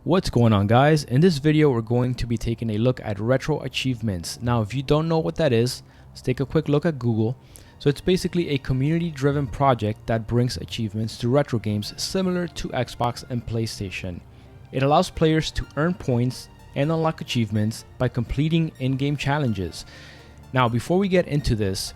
What's going on, guys? In this video we're going to be taking a look at RetroAchievements. Now if you don't know what that is, let's take a quick look at Google. So it's basically a community driven project that brings achievements to retro games similar to Xbox and PlayStation. It allows players to earn points and unlock achievements by completing in-game challenges. Now before we get into this,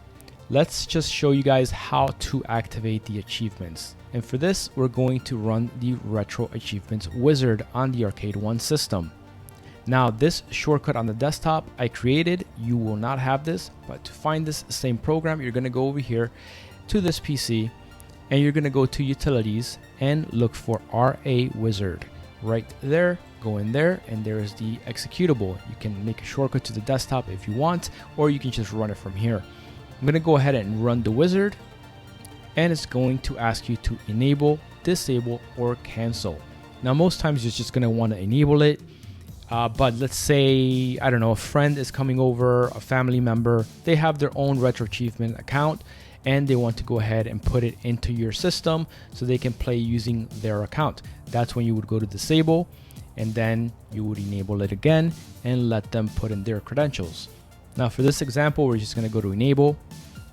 let's just show you guys how to activate the achievements. And for this, we're going to run the RetroAchievements wizard on the Arcade One system. Now this shortcut on the desktop I created, you will not have this, but to find this same program, you're gonna go over here to this PC and you're gonna go to utilities and look for RA wizard. Right there, go in there, and there is the executable. You can make a shortcut to the desktop if you want, or you can just run it from here. I'm gonna go ahead and run the wizard, and it's going to ask you to enable, disable, or cancel. Now most times you're just gonna want to enable it, but let's say, I don't know, a friend is coming over, a family member, they have their own RetroAchievement account and they want to go ahead and put it into your system so they can play using their account. That's when you would go to disable, and then you would enable it again and let them put in their credentials. Now for this example, we're just gonna go to enable,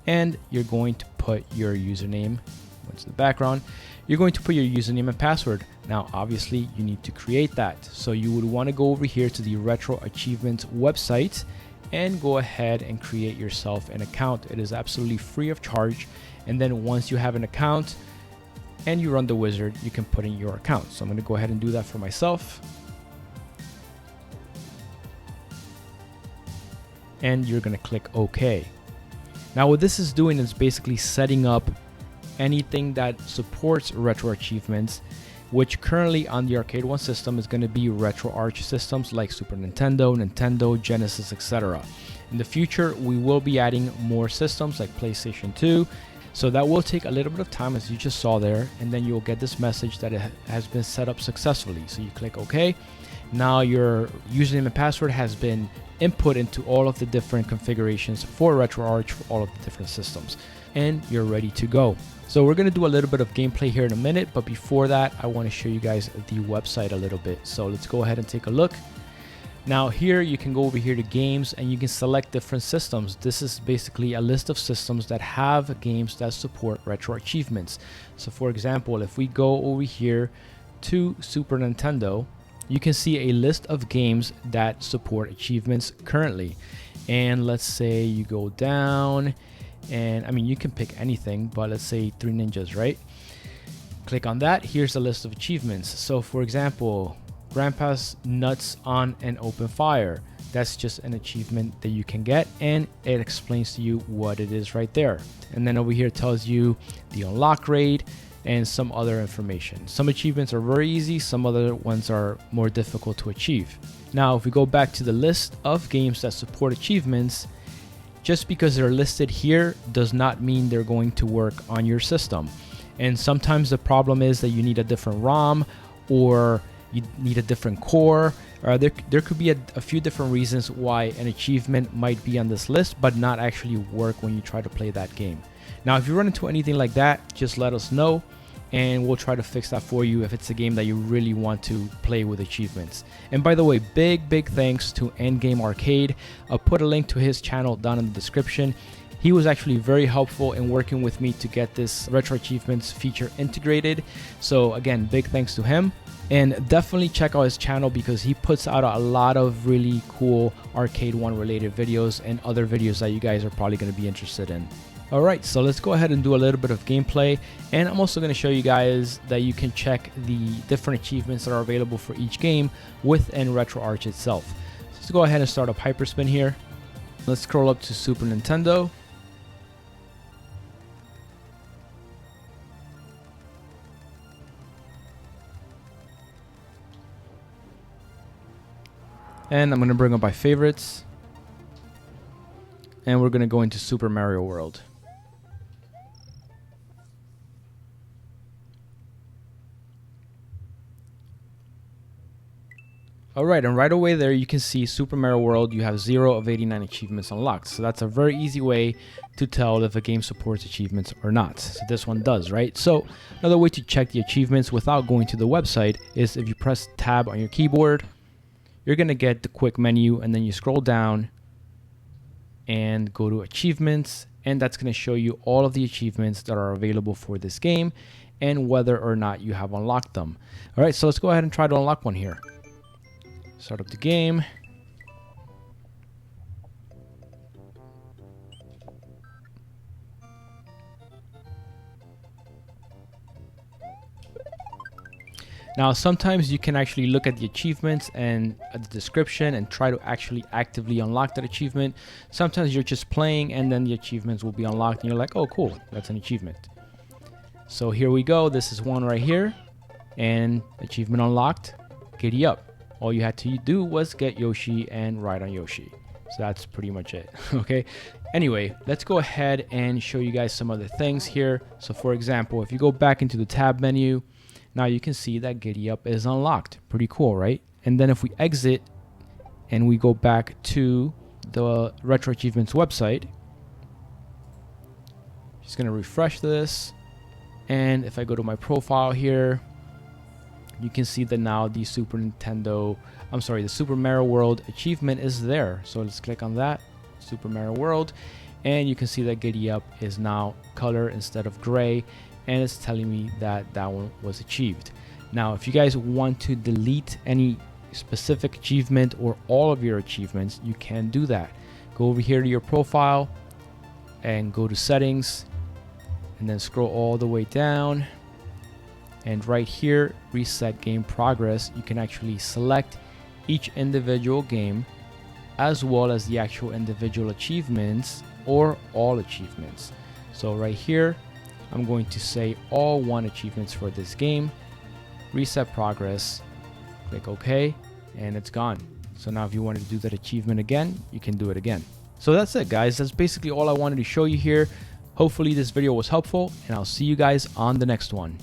and you're going to put your username. What's the background? You're going to put your username and password. Now obviously you need to create that, so you would want to go over here to the RetroAchievements website and go ahead and create yourself an account. It is absolutely free of charge, and then once you have an account and you run the wizard, you can put in your account. So I'm going to go ahead and do that for myself, and you're going to click OK. Now what this is doing is basically setting up anything that supports RetroAchievements, which currently on the Arcade One system is going to be RetroArch systems like Super Nintendo, Genesis, etc. In the future, we will be adding more systems like PlayStation 2. So that will take a little bit of time, as you just saw there, and then you'll get this message that it has been set up successfully. So you click OK. Now your username and password has been input into all of the different configurations for RetroArch for all of the different systems, and you're ready to go. So we're going to do a little bit of gameplay here in a minute, but before that I want to show you guys the website a little bit. So let's go ahead and take a look. Now here you can go over here to games and you can select different systems. This is basically a list of systems that have games that support RetroAchievements. So for example, if we go over here to Super Nintendo, you can see a list of games that support achievements currently. And let's say you go down, and I mean you can pick anything, but let's say Three Ninjas, right? Click on that. Here's a list of achievements. So for example, Grandpa's nuts on an open fire. That's just an achievement that you can get, and it explains to you what it is right there. And then over here it tells you the unlock rate and some other information. Some achievements are very easy, some other ones are more difficult to achieve. Now if we go back to the list of games that support achievements, just because they're listed here does not mean they're going to work on your system. And sometimes the problem is that you need a different ROM, or you need a different core. There could be a few different reasons why an achievement might be on this list but not actually work when you try to play that game. Now if you run into anything like that, just let us know and we'll try to fix that for you if it's a game that you really want to play with achievements. And by the way, big thanks to Endgame Arcade. I'll put a link to his channel down in the description. He was actually very helpful in working with me to get this RetroAchievements feature integrated. So again, big thanks to him. And definitely check out his channel because he puts out a lot of really cool Arcade One related videos and other videos that you guys are probably going to be interested in. Alright, so let's go ahead and do a little bit of gameplay, and I'm also going to show you guys that you can check the different achievements that are available for each game within RetroArch itself. So let's go ahead and start up hyperspin here. Let's scroll up to Super Nintendo. And I'm going to bring up my favorites, and we're going to go into Super Mario World. Alright, and right away there you can see Super Mario World, you have 0 of 89 achievements unlocked. So that's a very easy way to tell if a game supports achievements or not. So this one does, right? So another way to check the achievements without going to the website is if you press tab on your keyboard, you're going to get the quick menu, and then you scroll down and go to achievements, and that's going to show you all of the achievements that are available for this game and whether or not you have unlocked them. Alright, so let's go ahead and try to unlock one here. Start up the game. Now, sometimes you can actually look at the achievements and at the description and try to actually actively unlock that achievement. Sometimes you're just playing and then the achievements will be unlocked and you're like, oh, cool, that's an achievement. So here we go. This is one right here, and achievement unlocked. Giddy up. All you had to do was get Yoshi and ride on Yoshi. So that's pretty much it. Okay. Anyway, let's go ahead and show you guys some other things here. So for example, if you go back into the tab menu, now you can see that Giddy Up is unlocked. Pretty cool, right? And then if we exit and we go back to the RetroAchievements website, just gonna refresh this. And if I go to my profile here, you can see that now the Super Mario World achievement is there. So let's click on that, Super Mario World, and you can see that Giddy Up is now color instead of gray, and it's telling me that that one was achieved. Now, if you guys want to delete any specific achievement or all of your achievements, you can do that. Go over here to your profile and go to settings, and then scroll all the way down. And right here, reset game progress, you can actually select each individual game as well as the actual individual achievements or all achievements. So right here, I'm going to say all 1 achievements for this game, reset progress, click OK, and it's gone. So now if you wanted to do that achievement again, you can do it again. So that's it, guys. That's basically all I wanted to show you here. Hopefully this video was helpful, and I'll see you guys on the next one.